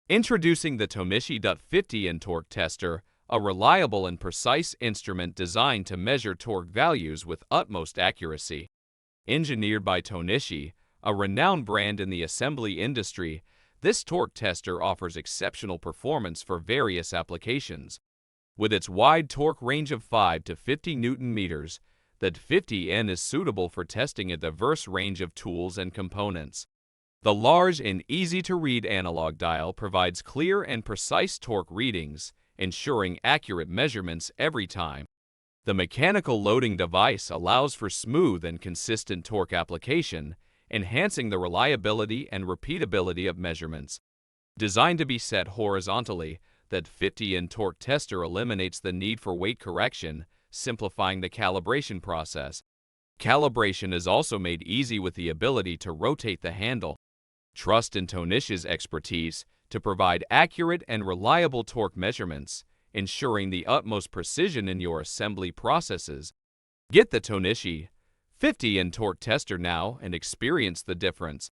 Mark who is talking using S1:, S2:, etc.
S1: Introducing the Tohnichi DOT50N Torque Tester, a reliable and precise instrument designed to measure torque values with utmost accuracy. Engineered by Tohnichi, a renowned brand in the assembly industry, this torque tester offers exceptional performance for various applications. With its wide torque range of 5 to 50 Newton meters, the 50N is suitable for testing a diverse range of tools and components. The large and easy-to-read analog dial provides clear and precise torque readings, ensuring accurate measurements every time. The mechanical loading device allows for smooth and consistent torque application, enhancing the reliability and repeatability of measurements. Designed to be set horizontally, the 50N torque tester eliminates the need for weight correction, simplifying the calibration process. Calibration is also made easy with the ability to rotate the handle. Trust in Tohnichi's expertise to provide accurate and reliable torque measurements, ensuring the utmost precision in your assembly processes. Get the Tohnichi 50N Torque Tester now and experience the difference.